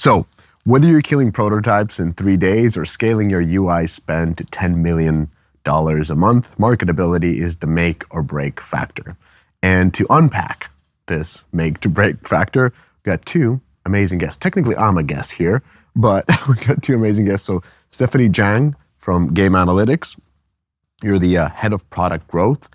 So whether you're killing prototypes in 3 days or scaling your UI spend to $10 million a month, marketability is the make or break factor. And to unpack this make to break factor, we got two amazing guests. Technically, I'm a guest here, but we got two amazing guests. So Stephanie Zhang from GameAnalytics, you're the head of product growth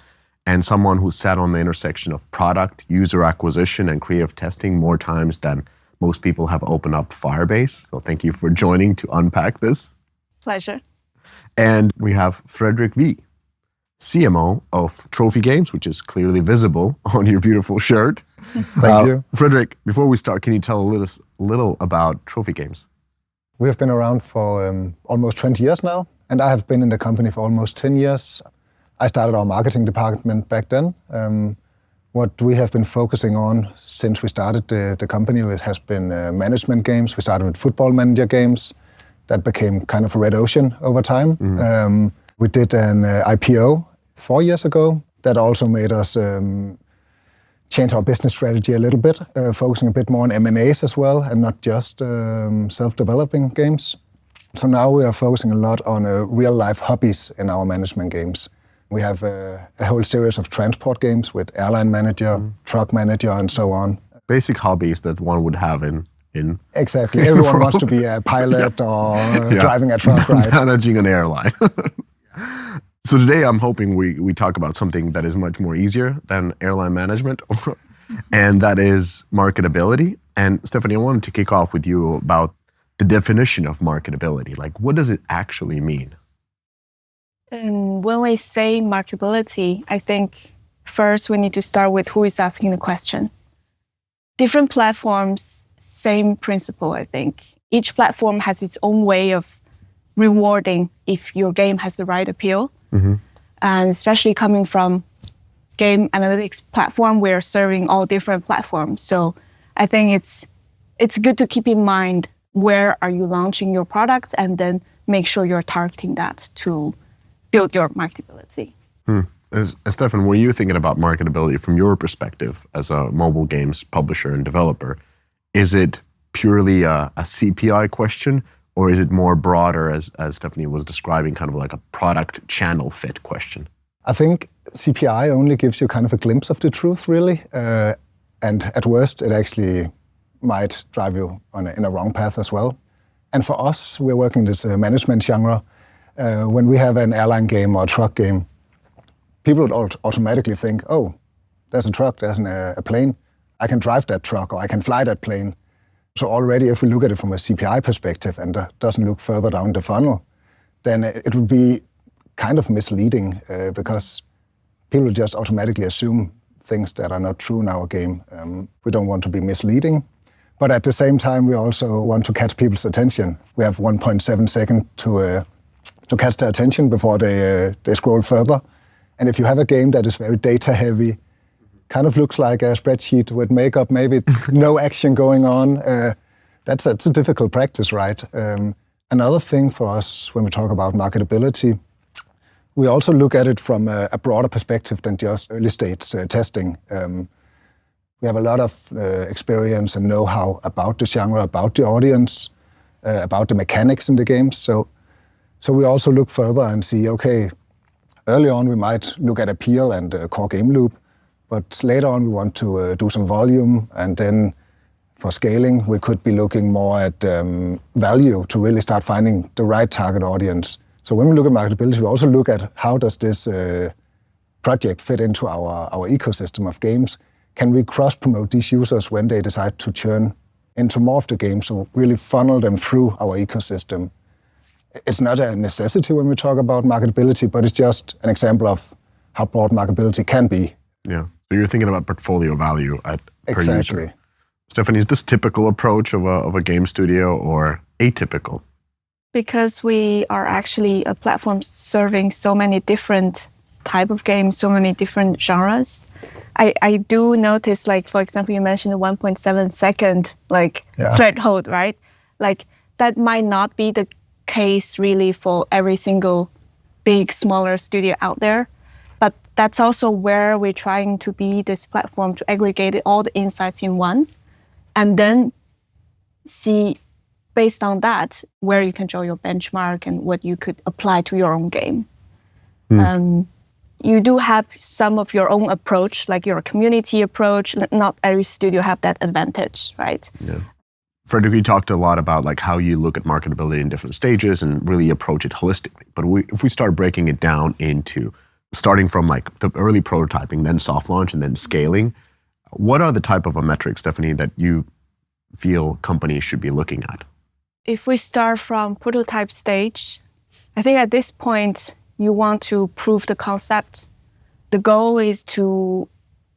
and someone who sat on the intersection of product, user acquisition, and creative testing more times than most people have opened up Firebase. So thank you for joining to unpack this. Pleasure. And we have Frederik Vig, CMO of Trophy Games, which is clearly visible on your beautiful shirt. Thank you. Frederik, before we start, can you tell a little about Trophy Games? We have been around for almost 20 years now, and I have been in the company for almost 10 years. I started our marketing department back then. What we have been focusing on since we started the company has been management games. We started with football manager games. That became kind of a red ocean over time. We did an IPO 4 years ago. That also made us change our business strategy a little bit, focusing a bit more on M&As as well, and not just self-developing games. So now we are focusing a lot on real-life hobbies in our management games. We have a whole series of transport games with airline manager, truck manager, and so on. Basic hobbies that one would have in Exactly. Everyone wants to be a pilot or driving a truck, right? Managing an airline. So today I'm hoping we talk about something that is much more easier than airline management, and that is marketability. And Stephanie, I wanted to kick off with you about the definition of marketability. Like, what does it actually mean? When we say marketability, I think first we need to start with who is asking the question. Different platforms, same principle, I think. Each platform has its own way of rewarding if your game has the right appeal. And especially coming from GameAnalytics platform, we're serving all different platforms. So I think it's good to keep in mind where are you launching your products and then make sure you're targeting that to build your marketability. Stefan, were you thinking about marketability from your perspective as a mobile games publisher and developer? Is it purely a CPI question, or is it more broader, as Stephanie was describing, kind of like a product channel fit question? I think CPI only gives you kind of a glimpse of the truth, really. And at worst, it actually might drive you in a wrong path as well. And for us, we're working this management genre. When we have an airline game or a truck game, people would automatically think, oh, there's a truck, there's a plane. I can drive that truck or I can fly that plane. So already if we look at it from a CPI perspective and doesn't look further down the funnel, then it would be kind of misleading because people just automatically assume things that are not true in our game. We don't want to be misleading, but at the same time, we also want to catch people's attention. We have 1.7 seconds to catch their attention before they scroll further. And if you have a game that is very data heavy, kind of looks like a spreadsheet with makeup, maybe no action going on, that's a difficult practice, right? Another thing for us when we talk about marketability, we also look at it from a broader perspective than just early stage testing. We have a lot of experience and know-how about the genre, about the audience, about the mechanics in the games. So we also look further and see, okay, early on we might look at appeal and core game loop, but later on we want to do some volume, and then for scaling we could be looking more at value to really start finding the right target audience. So when we look at marketability, we also look at how does this project fit into our ecosystem of games. Can we cross-promote these users when they decide to churn into more of the game, so really funnel them through our ecosystem? It's not a necessity when we talk about marketability, but it's just an example of how broad marketability can be. Yeah, so you're thinking about portfolio value per Exactly. user. Stephanie, is this typical approach of a game studio or atypical? Because we are actually a platform serving so many different type of games, so many different genres, I do notice, like, for example, you mentioned the 1.7 second threshold, right? Like, that might not be the case really for every single big, smaller studio out there. But that's also where we're trying to be this platform to aggregate all the insights in one, and then see based on that, where you can draw your benchmark and what you could apply to your own game. You do have some of your own approach, like your community approach. Not every studio have that advantage, right? Yeah. Frederik, we talked a lot about like how you look at marketability in different stages and really approach it holistically. But if we start breaking it down into starting from like the early prototyping, then soft launch, and then scaling, what are the type of metrics, Stephanie, that you feel companies should be looking at? If we start from prototype stage, I think at this point, you want to prove the concept. The goal is to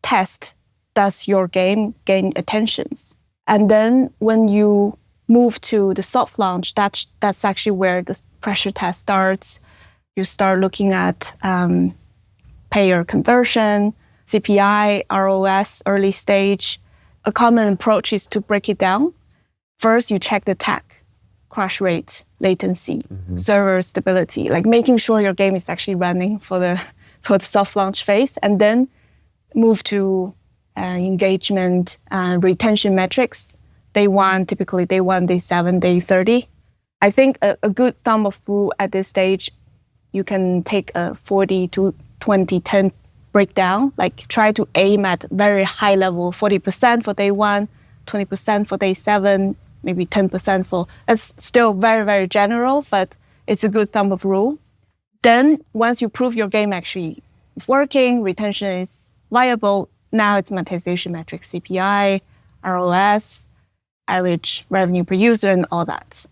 test, does your game gain attentions? And then when you move to the soft launch, that's actually where the pressure test starts. You start looking at payer conversion, CPI, ROAS, early stage. A common approach is to break it down. First, you check the tech, crash rate, latency, server stability, like making sure your game is actually running for the soft launch phase, and then move to engagement and retention metrics. Day 1, typically day 1, day 7, day 30. I think a good thumb of rule at this stage, you can take a 40 to 20-10 breakdown, like try to aim at very high level, 40% for day 1, 20% for day 7, maybe 10% for, it's still very, very general, but it's a good thumb of rule. Then once you prove your game actually is working, retention is viable, now it's monetization metrics, CPI, ROAS, average revenue per user, and all that.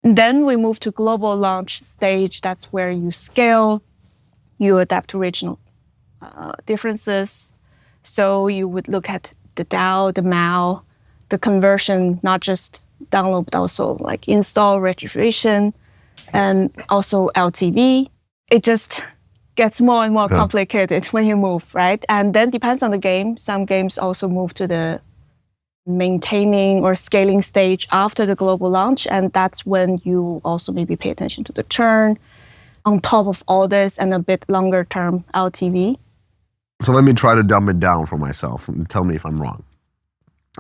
And then we move to global launch stage. That's where you scale, you adapt to regional differences. So you would look at the DAU, the MAU, the conversion, not just download, but also like install, registration, and also LTV. It just gets more and more complicated when you move, right? And then depends on the game. Some games also move to the maintaining or scaling stage after the global launch. And that's when you also maybe pay attention to the churn on top of all this and a bit longer term LTV. So let me try to dumb it down for myself and tell me if I'm wrong.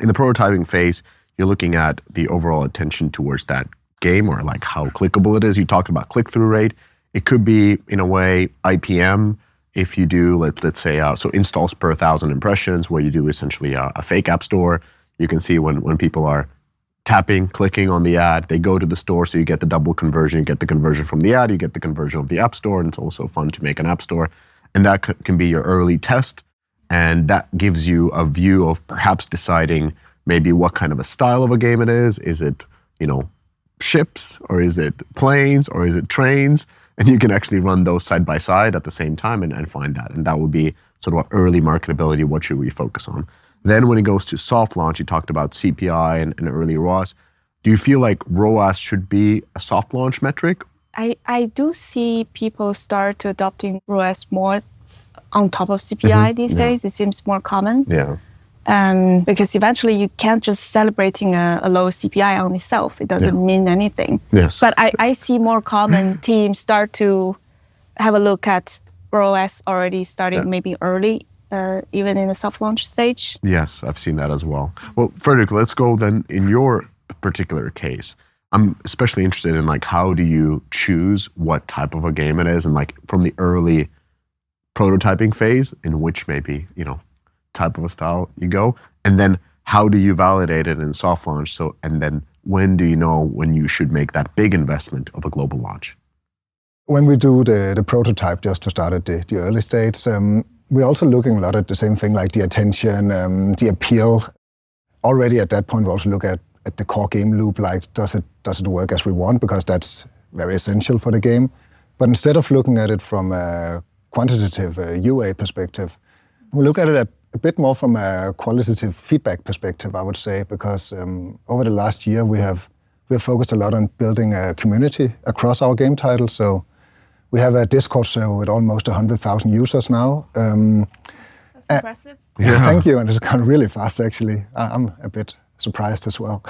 In the prototyping phase, you're looking at the overall attention towards that game or like how clickable it is. You talked about click-through rate. It could be, in a way, IPM. If you do, let's say, so installs per 1,000 impressions, where you do essentially a fake app store. You can see when people are tapping, clicking on the ad, they go to the store, so you get the double conversion. You get the conversion from the ad, you get the conversion of the app store, and it's also fun to make an app store. And that can be your early test, and that gives you a view of perhaps deciding maybe what kind of a style of a game it is. Is it, ships, or is it planes, or is it trains? And you can actually run those side by side at the same time and find that. And that would be sort of early marketability. What should we focus on? Then when it goes to soft launch, you talked about CPI and early ROAS. Do you feel like ROAS should be a soft launch metric? I do see people start to adopting ROAS more on top of CPI these days. It seems more common. Yeah. Because eventually you can't just celebrating a low CPI on itself. It doesn't mean anything. Yes. But I see more common teams start to have a look at ROAS already starting maybe early, even in the soft launch stage. Yes, I've seen that as well. Well, Frederik, let's go then in your particular case. I'm especially interested in like how do you choose what type of a game it is, and like from the early prototyping phase in which maybe, type of a style you go, and then how do you validate it in soft launch? So, and then when do you know when you should make that big investment of a global launch? When we do the prototype, just to start at the early stage, we're also looking a lot at the same thing, like the attention, the appeal. Already at that point, we also look at the core game loop, like does it work as we want, because that's very essential for the game. But instead of looking at it from a quantitative UA perspective, we look at it a bit more from a qualitative feedback perspective, I would say, because over the last year we have focused a lot on building a community across our game titles. So we have a Discord server with almost 100,000 users now. That's impressive. Yeah. Thank you, and it's gone really fast actually. I'm a bit surprised as well.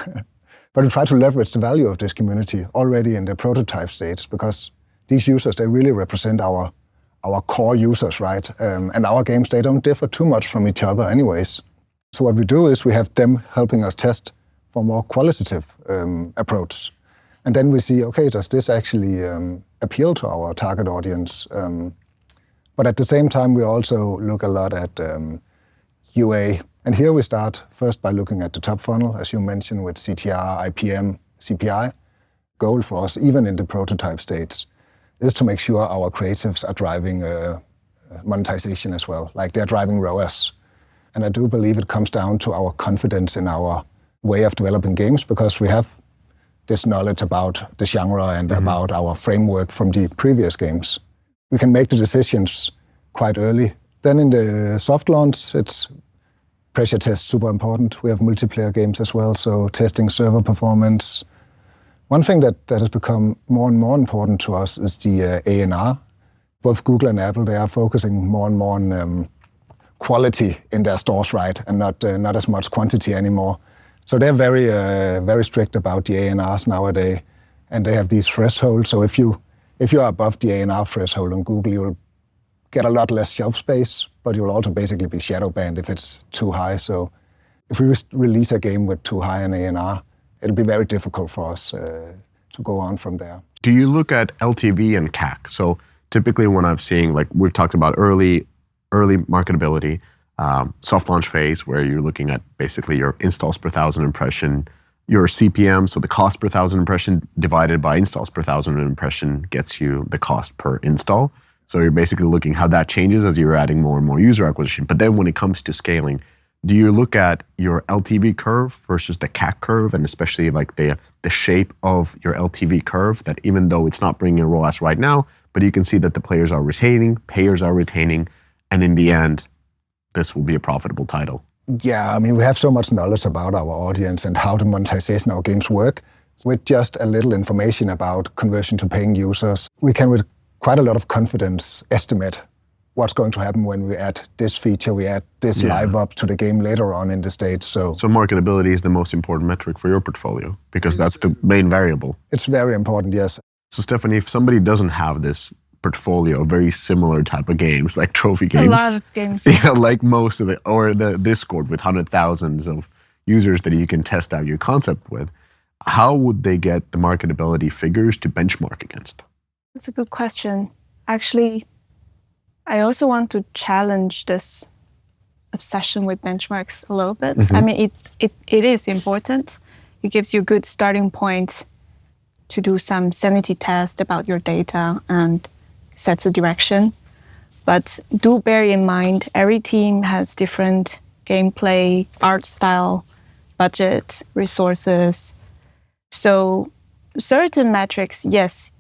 But we try to leverage the value of this community already in the prototype stage, because these users, they really represent our core users, right? And our games, they don't differ too much from each other anyways. So what we do is we have them helping us test for a more qualitative approach. And then we see, okay, does this actually appeal to our target audience? But at the same time, we also look a lot at UA. And here we start first by looking at the top funnel, as you mentioned, with CTR, IPM, CPI. Goal for us, even in the prototype stage, is to make sure our creatives are driving monetization as well, like they're driving ROAS. And I do believe it comes down to our confidence in our way of developing games, because we have this knowledge about the genre and about our framework from the previous games. We can make the decisions quite early. Then in the soft launch, it's pressure test super important. We have multiplayer games as well, so testing server performance. One thing that has become more and more important to us is the A&R. Both Google and Apple, they are focusing more and more on quality in their stores, right, and not as much quantity anymore. So they're very strict about the A&Rs nowadays, and they have these thresholds. So if you are above the A&R threshold on Google, you'll get a lot less shelf space, but you'll also basically be shadow banned if it's too high. So if we release a game with too high an A&R, it'll be very difficult for us to go on from there. Do you look at LTV and CAC? So typically when I'm seeing, like we've talked about early marketability, soft launch phase, where you're looking at basically your installs per 1,000 impression, your CPM, so the cost per 1,000 impression divided by installs per 1,000 impression gets you the cost per install. So you're basically looking how that changes as you're adding more and more user acquisition. But then when it comes to scaling, do you look at your LTV curve versus the CAC curve, and especially like the shape of your LTV curve, that even though it's not bringing a ROAS right now, but you can see that the players are retaining, payers are retaining, and in the end, this will be a profitable title? Yeah, I mean, we have so much knowledge about our audience and how the monetization of our games work. With just a little information about conversion to paying users, we can, with quite a lot of confidence, estimate what's going to happen when we add this feature, we add this live up to the game later on in the stage. So marketability is the most important metric for your portfolio, because that's the main variable. It's very important, yes. So Stephanie, if somebody doesn't have this portfolio, very similar type of games, like trophy games. A lot of games. Yeah, like most of or the Discord with hundred thousands of users that you can test out your concept with, how would they get the marketability figures to benchmark against? That's a good question. Actually, I also want to challenge this obsession with benchmarks a little bit. I mean, it is important. It gives you a good starting point to do some sanity test about your data and sets a direction. But do bear in mind, every team has different gameplay, art style, budget, resources. So certain metrics, yes,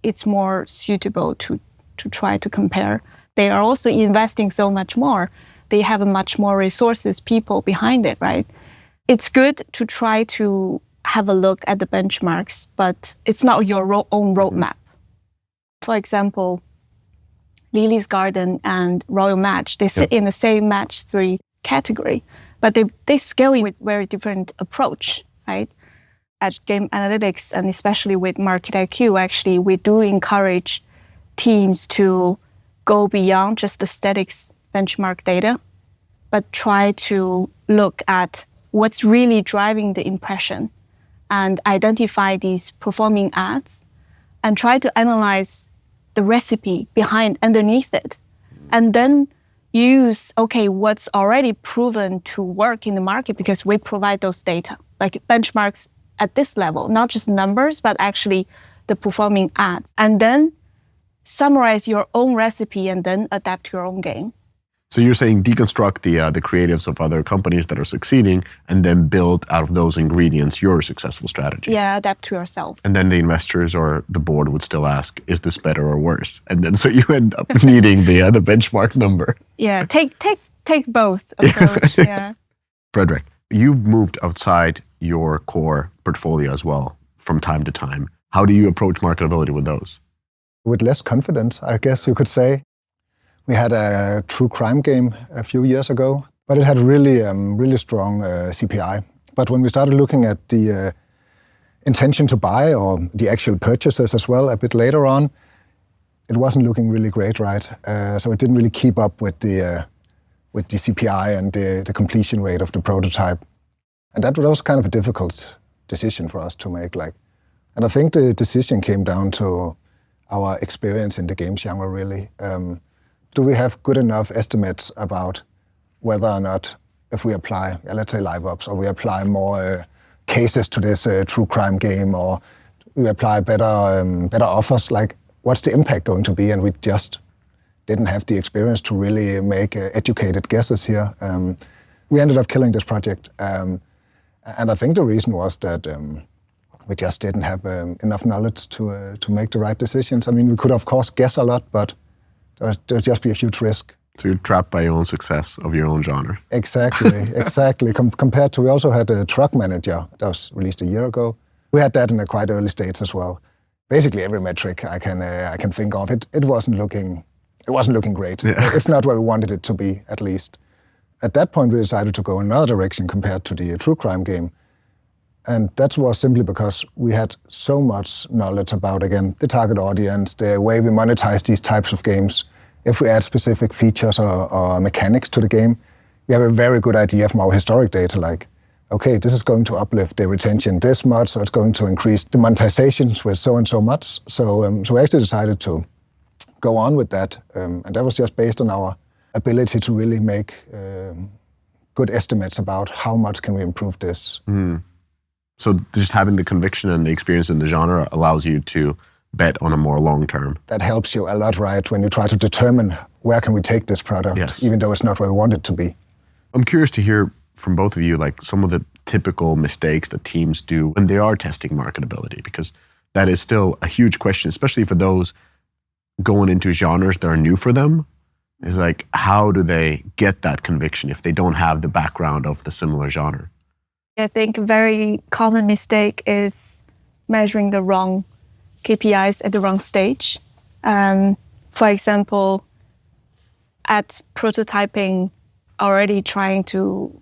it's more suitable to try to compare. They are also investing so much more. They have much more resources, people behind it, right? It's good to try to have a look at the benchmarks, but it's not your own roadmap. For example, Lily's Garden and Royal Match, they sit in the same match 3 category, but they scale with very different approach, right? At GameAnalytics, and especially with Market IQ, actually, we do encourage teams to go beyond just the statics benchmark data, but try to look at what's really driving the impression and identify these performing ads and try to analyze the recipe underneath it. And then use, okay, what's already proven to work in the market, because we provide those data, like benchmarks at this level, not just numbers, but actually the performing ads. And then summarize your own recipe and then adapt to your own game. So you're saying deconstruct the creatives of other companies that are succeeding and then build out of those ingredients your successful strategy. Yeah, adapt to yourself. And then the investors or the board would still ask, is this better or worse? And then so you end up needing the benchmark number. Yeah, take both approach. Yeah. Frederik, you've moved outside your core portfolio as well from time to time. How do you approach marketability with those? With less confidence, I guess you could say. We had a true crime game a few years ago, but it had really strong CPI. But when we started looking at the intention to buy or the actual purchases as well a bit later on, it wasn't looking really great, right? So it didn't really keep up with the CPI and the completion rate of the prototype. And that was kind of a difficult decision for us to make. And I think the decision came down to our experience in the game genre, really. Do we have good enough estimates about whether or not, if we apply, let's say live ops, or we apply more cases to this true crime game, or we apply better offers, what's the impact going to be? And we just didn't have the experience to really make educated guesses here. We ended up killing this project. And I think the reason was that we just didn't have enough knowledge to make the right decisions. I mean, we could, of course, guess a lot, but there would just be a huge risk. So you're trapped by your own success of your own genre. Exactly. Compared to, we also had a Truck Manager that was released a year ago. We had that in a quite early stage as well. Basically, every metric I can think of, it wasn't looking great. Yeah. It's not where we wanted it to be, at least. At that point, we decided to go in another direction compared to the true crime game. And that was simply because we had so much knowledge about, again, the target audience, the way we monetize these types of games. If we add specific features or mechanics to the game, we have a very good idea from our historic data, okay, this is going to uplift the retention this much, so it's going to increase the monetizations with so and so much. So we actually decided to go on with that. And that was just based on our ability to really make good estimates about how much can we improve this. So just having the conviction and the experience in the genre allows you to bet on a more long term. That helps you a lot, right? When you try to determine where can we take this product, yes, even though it's not where we want it to be. I'm curious to hear from both of you, some of the typical mistakes that teams do when they are testing marketability, because that is still a huge question, especially for those going into genres that are new for them. Is how do they get that conviction if they don't have the background of the similar genre? I think a very common mistake is measuring the wrong KPIs at the wrong stage. For example, at prototyping, already trying to,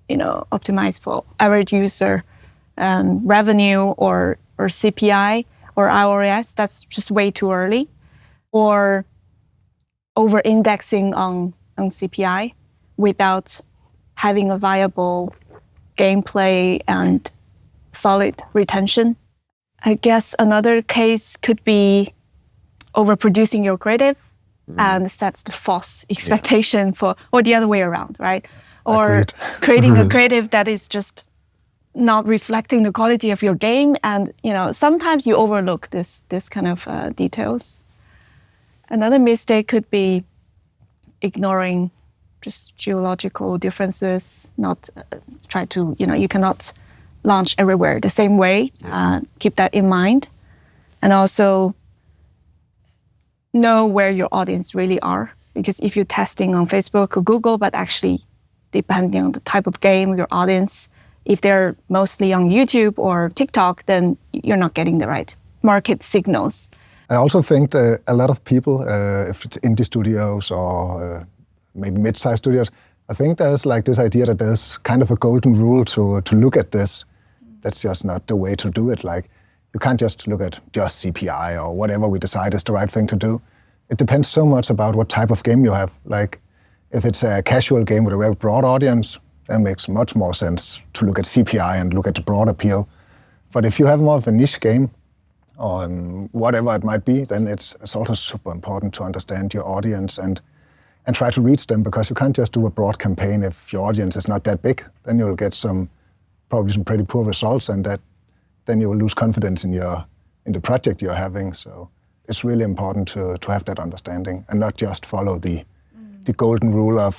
optimize for average user revenue or CPI or ROAS, that's just way too early. Or over-indexing on CPI without having a viable gameplay and solid retention. I guess another case could be overproducing your creative and sets the false expectation or the other way around, right? Or creating a creative that is just not reflecting the quality of your game. And, sometimes you overlook this kind of details. Another mistake could be ignoring just geological differences, not try to, you cannot launch everywhere the same way. Keep that in mind. And also know where your audience really are. Because if you're testing on Facebook or Google, but actually depending on the type of game, your audience, if they're mostly on YouTube or TikTok, then you're not getting the right market signals. I also think that a lot of people, if it's indie studios or maybe mid-sized studios, I think there's this idea that there's kind of a golden rule to look at this. That's just not the way to do it. You can't just look at just CPI or whatever we decide is the right thing to do. It depends so much about what type of game you have. If it's a casual game with a very broad audience, then it makes much more sense to look at CPI and look at the broad appeal. But if you have more of a niche game, or whatever it might be, then it's also super important to understand your audience and try to reach them, because you can't just do a broad campaign if your audience is not that big. Then you'll get probably some pretty poor results, and then you will lose confidence in the project you're having. So it's really important to have that understanding and not just follow the golden rule of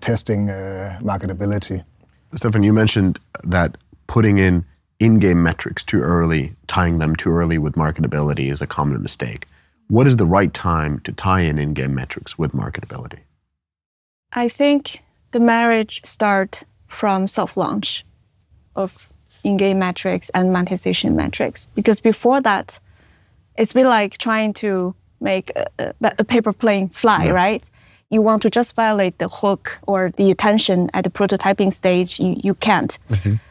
testing marketability. Stephanie, you mentioned that putting in-game metrics too early, tying them too early with marketability is a common mistake. What is the right time to tie in-game metrics with marketability? I think the marriage starts from soft launch of in-game metrics and monetization metrics. Because before that, it's been like trying to make a paper plane fly, right? You want to just violate the hook or the attention at the prototyping stage, you can't.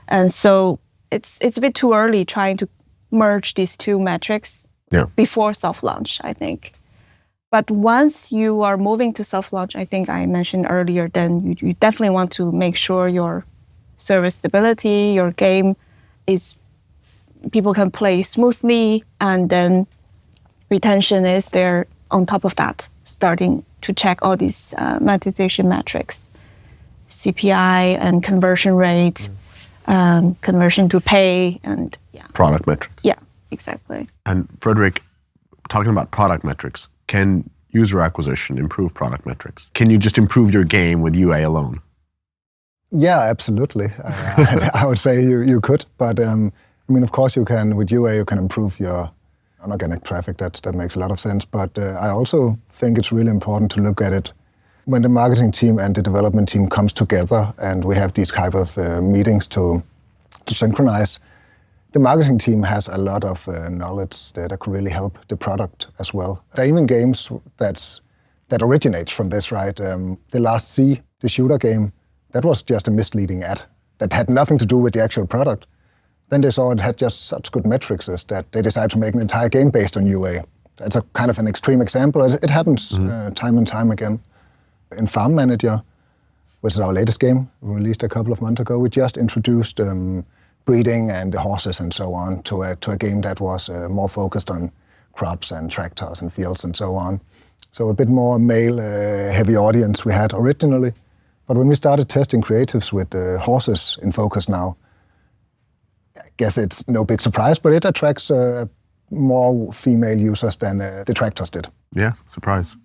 And so it's a bit too early trying to merge these two metrics before soft launch, I think. But once you are moving to soft launch, I think I mentioned earlier, then you definitely want to make sure your server stability, your game is people can play smoothly, and then retention is there on top of that, starting to check all these monetization metrics, CPI and conversion rate, conversion to pay, and product metrics. Yeah, exactly. And Frederik, talking about product metrics, can user acquisition improve product metrics? Can you just improve your game with UA alone? Yeah, absolutely. I would say you could, but of course you can, with UA you can improve your organic traffic, that makes a lot of sense, but I also think it's really important to look at it when the marketing team and the development team comes together and we have these type of meetings to synchronize. The marketing team has a lot of knowledge that could really help the product as well. There are even games that originates from this, right? The Last Sea, the shooter game, that was just a misleading ad that had nothing to do with the actual product. Then they saw it had just such good metrics that they decided to make an entire game based on UA. That's a kind of an extreme example. It happens time and time again. In Farm Manager, which is our latest game, released a couple of months ago, we just introduced breeding and horses and so on to a game that was more focused on crops and tractors and fields and so on. So a bit more male heavy audience we had originally. But when we started testing creatives with horses in focus now, I guess it's no big surprise, but it attracts more female users than the tractors did. Yeah, surprise.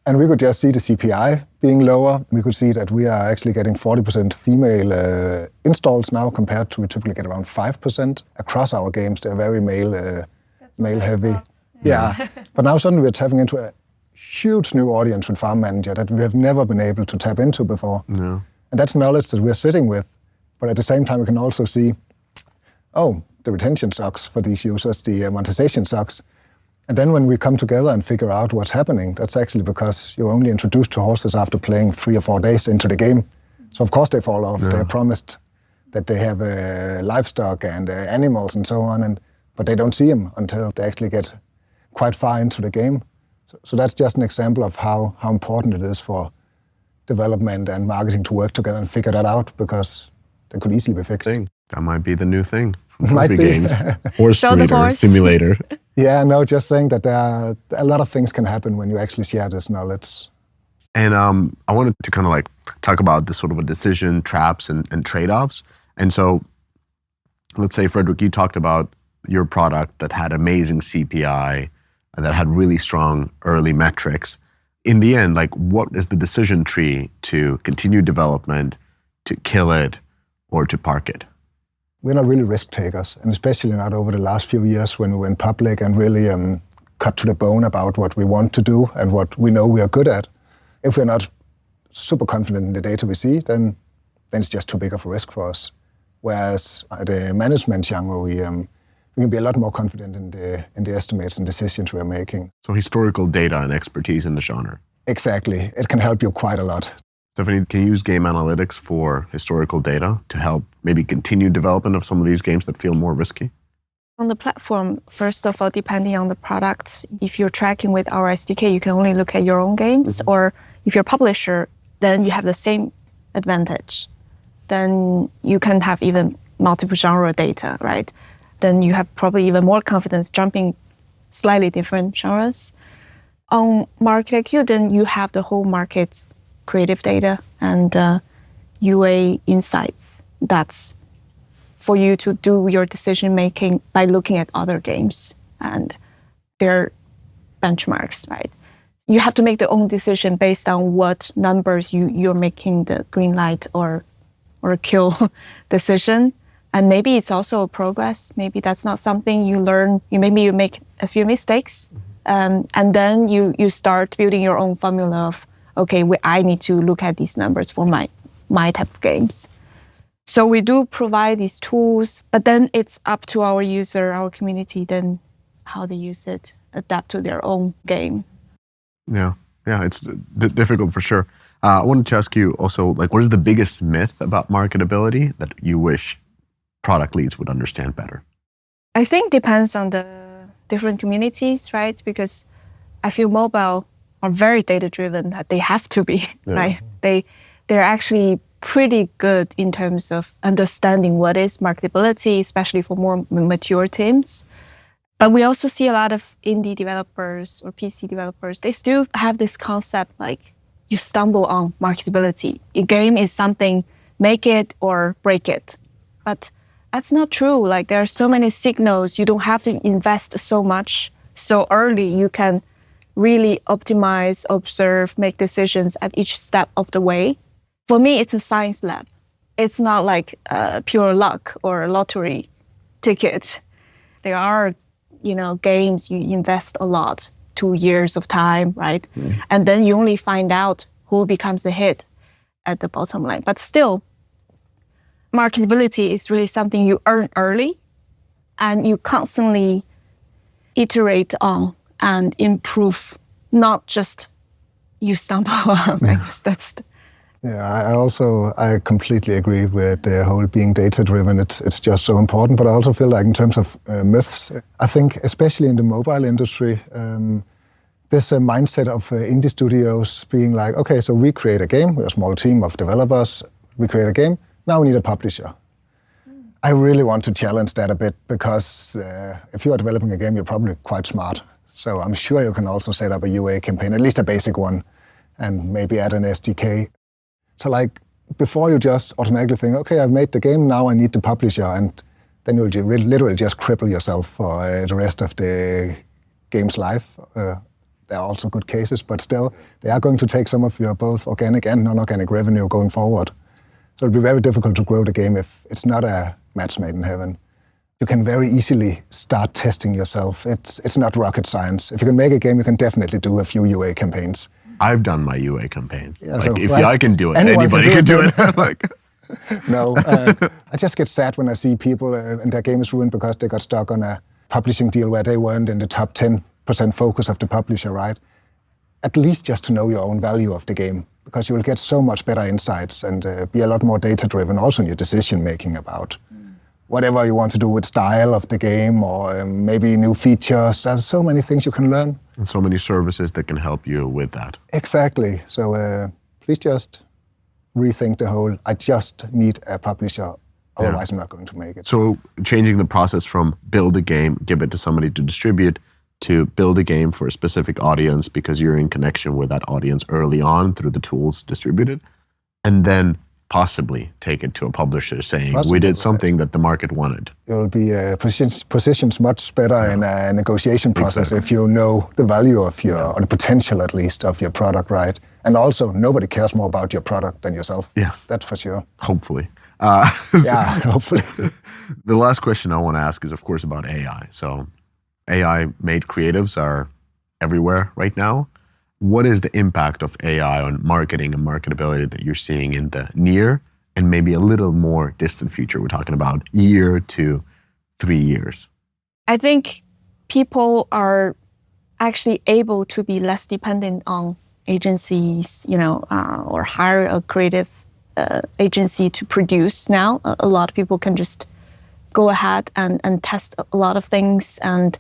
And we could just see the CPI being lower. We could see that we are actually getting 40% female installs now compared to we typically get around 5% across our games. They're very male heavy. Yeah. But now suddenly we're tapping into a huge new audience with Farm Manager that we have never been able to tap into before. No. And that's knowledge that we're sitting with. But at the same time, we can also see, the retention sucks for these users, the monetization sucks. And then when we come together and figure out what's happening, that's actually because you're only introduced to horses after playing 3 or 4 days into the game. So of course they fall off. Yeah. They're promised that they have livestock and animals and so on, but they don't see them until they actually get quite far into the game. So that's just an example of how important it is for development and marketing to work together and figure that out, because they could easily be fixed. That might be the new thing. Might be. Games. Horse breeder simulator. Yeah, no, just saying that a lot of things can happen when you actually share this knowledge. And I wanted to kind of talk about this sort of a decision traps and trade-offs. And so let's say, Frederik, you talked about your product that had amazing CPI and that had really strong early metrics. In the end, what is the decision tree to continue development, to kill it, or to park it? We're not really risk takers, and especially not over the last few years when we went public and really cut to the bone about what we want to do and what we know we are good at. If we're not super confident in the data we see, then it's just too big of a risk for us. Whereas at the management genre, we can be a lot more confident in the estimates and decisions we are making. So historical data and expertise in the genre. Exactly. It can help you quite a lot. Stephanie, can you use game analytics for historical data to help maybe continue development of some of these games that feel more risky? On the platform, first of all, depending on the product, if you're tracking with our SDK, you can only look at your own games. Mm-hmm. Or if you're a publisher, then you have the same advantage. Then you can have even multiple genre data, right? Then you have probably even more confidence jumping slightly different genres. On MarketIQ, then you have the whole market's creative data and UA insights. That's for you to do your decision making by looking at other games and their benchmarks, right? You have to make the own decision based on what numbers you're making the green light or kill decision. And maybe it's also a progress. Maybe that's not something you learn. Maybe you make a few mistakes, and then you start building your own formula of, okay, I need to look at these numbers for my type of games. So we do provide these tools, but then it's up to our user, our community, then how they use it, adapt to their own game. Yeah, it's difficult for sure. I wanted to ask you also, what is the biggest myth about marketability that you wish product leads would understand better? I think depends on the different communities, right? Because I feel mobile are very data-driven, that they have to be, right? They're actually pretty good in terms of understanding what is marketability, especially for more mature teams. But we also see a lot of indie developers or PC developers, they still have this concept like you stumble on marketability. A game is something, make it or break it. But that's not true. Like there are so many signals. You don't have to invest so much so early. You can really optimize, observe, make decisions at each step of the way. For me, it's a science lab. It's not like pure luck or a lottery ticket. There are, games you invest a lot, 2 years of time, right? And then you only find out who becomes a hit at the bottom line. But still, marketability is really something you earn early and you constantly iterate on and improve, not just you stumble on. I guess that's I completely agree with the whole being data-driven. It's just so important. But I also feel like in terms of myths, I think especially in the mobile industry, this mindset of indie studios being like, okay, so we create a game, we're a small team of developers, we create a game, now we need a publisher. I really want to challenge that a bit because if you are developing a game, you're probably quite smart. So I'm sure you can also set up a UA campaign, at least a basic one, and maybe add an SDK. So like before you just automatically think, okay, I've made the game, now I need the publisher, and then you'll literally just cripple yourself for the rest of the game's life. There are also good cases, but still, they are going to take some of your both organic and non-organic revenue going forward. So it'll be very difficult to grow the game if it's not a match made in heaven. You can very easily start testing yourself. It's not rocket science. If you can make a game, you can definitely do a few UA campaigns. I've done my UA campaigns. Yeah, so, if I can do it, anybody can do it. No, I just get sad when I see people and their game is ruined because they got stuck on a publishing deal where they weren't in the top 10% focus of the publisher, right? At least just to know your own value of the game, because you will get so much better insights and be a lot more data-driven also in your decision-making about whatever you want to do with style of the game or maybe new features. There's so many things you can learn. And so many services that can help you with that. Exactly. So please just rethink the whole, I just need a publisher, otherwise I'm not going to make it. So changing the process from build a game, give it to somebody to distribute, to build a game for a specific audience because you're in connection with that audience early on through the tools distributed, and then possibly take it to a publisher saying, we did something that the market wanted. You'll be positioned much better in a negotiation process if you know the value of or the potential at least of your product, right? And also, nobody cares more about your product than yourself. Yeah. That's for sure. Hopefully. Yeah, hopefully. The last question I want to ask is, of course, about AI. So AI-made creatives are everywhere right now. What is the impact of AI on marketing and marketability that you're seeing in the near and maybe a little more distant future? We're talking about year to 3 years. I think people are actually able to be less dependent on agencies, or hire a creative agency to produce now. A lot of people can just go ahead and test a lot of things and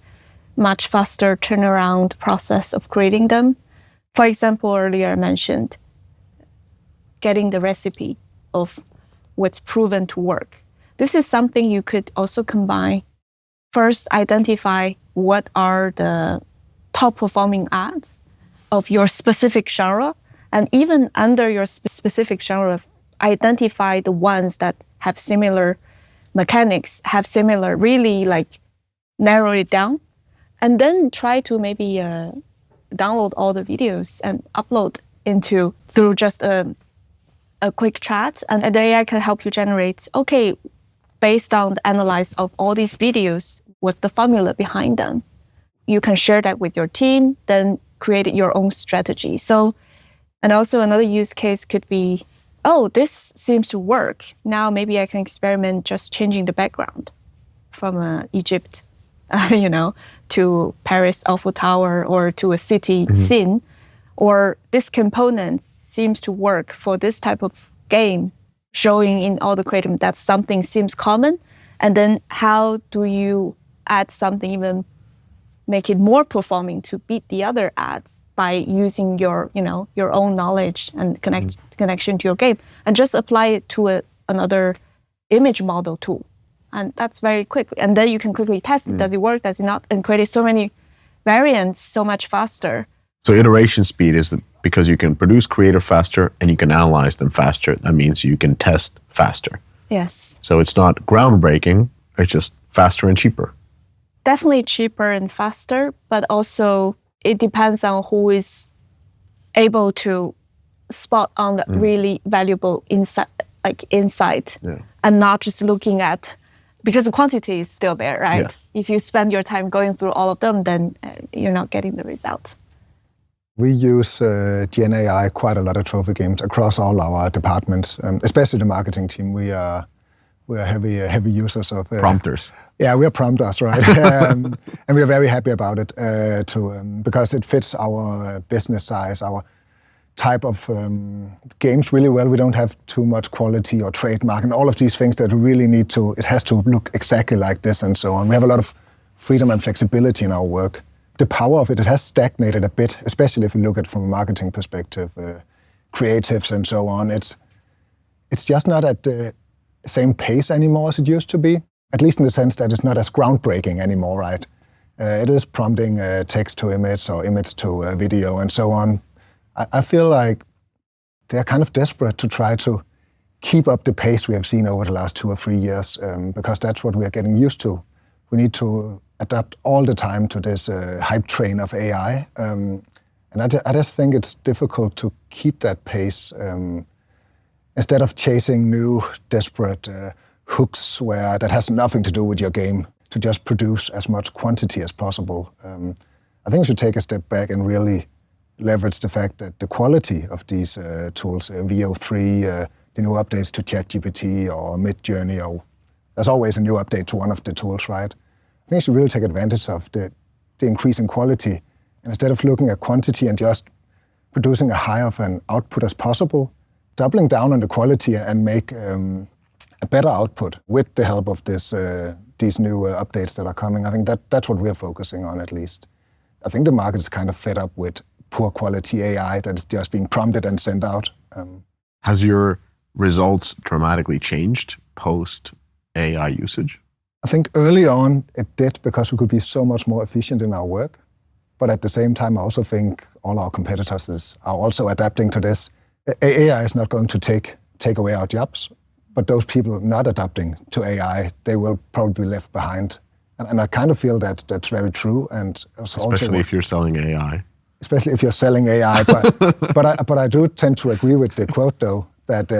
much faster turnaround process of creating them. For example, earlier I mentioned getting the recipe of what's proven to work. This is something you could also combine. First, identify what are the top performing ads of your specific genre, and even under your specific genre, identify the ones that have similar mechanics, have similar, really narrow it down, and then try to maybe download all the videos and upload through just a quick chat, and the AI can help you generate, okay, based on the analysis of all these videos, what's the formula behind them? You can share that with your team, then create your own strategy. So, and also another use case could be, oh, this seems to work. Now maybe I can experiment just changing the background from Egypt, to Paris Eiffel Tower or to a city scene, or this component seems to work for this type of game, showing in all the creative that something seems common, and then how do you add something, even make it more performing to beat the other ads by using your own knowledge and connection to your game, and just apply it to another image model tool. And that's very quick. And then you can quickly test it. Does it work? Does it not? And create so many variants so much faster. So iteration speed is because you can produce creative faster and you can analyze them faster. That means you can test faster. Yes. So it's not groundbreaking, it's just faster and cheaper. Definitely cheaper and faster, but also it depends on who is able to spot on the really valuable insight, and not just looking at, because the quantity is still there, right? Yes. If you spend your time going through all of them, then you're not getting the results. We use Gen AI quite a lot of trophy games across all our departments, especially the marketing team. We are heavy users of Prompters. Yeah, we are prompters, right? And we are very happy about it because it fits our business size, our type of games really well. We don't have too much quality or trademark and all of these things that we really need to. It has to look exactly like this and so on. We have a lot of freedom and flexibility in our work. The power of it has stagnated a bit, especially if you look at it from a marketing perspective, creatives and so on. It's just not at the same pace anymore as it used to be, at least in the sense that it's not as groundbreaking anymore, right? It is prompting text to image or image to video and so on. I feel like they're kind of desperate to try to keep up the pace we have seen over the last 2 or 3 years, because that's what we are getting used to. We need to adapt all the time to this hype train of AI. And I just think it's difficult to keep that pace instead of chasing new, desperate hooks that has nothing to do with your game, to just produce as much quantity as possible. I think we should take a step back and really leverage the fact that the quality of these tools, VO3, the new updates to ChatGPT or Midjourney, or there's always a new update to one of the tools, right? I think you should really take advantage of the increase in quality. And instead of looking at quantity and just producing as high of an output as possible, doubling down on the quality and make a better output with the help of these new updates that are coming. I think that's what we're focusing on, at least. I think the market is kind of fed up with poor quality AI that is just being prompted and sent out. Has your results dramatically changed post AI usage? I think early on it did, because we could be so much more efficient in our work. But at the same time, I also think all our competitors are also adapting to this. AI is not going to take away our jobs, but those people not adapting to AI, they will probably be left behind. And I kind of feel that that's very true. And especially if you're selling AI. Especially if you're selling AI. But I do tend to agree with the quote, though, that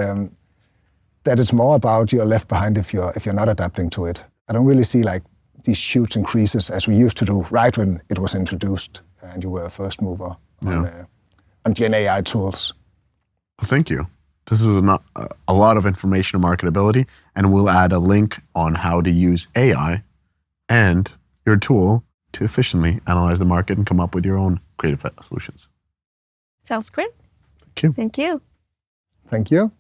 it's more about you're left behind if you're not adapting to it. I don't really see like these huge increases as we used to do right when it was introduced and you were a first mover on Gen AI tools. Well, thank you. This is a lot of information on marketability, and we'll add a link on how to use AI and your tool to efficiently analyze the market and come up with your own creative solutions. Sounds great. Thank you. Thank you. Thank you.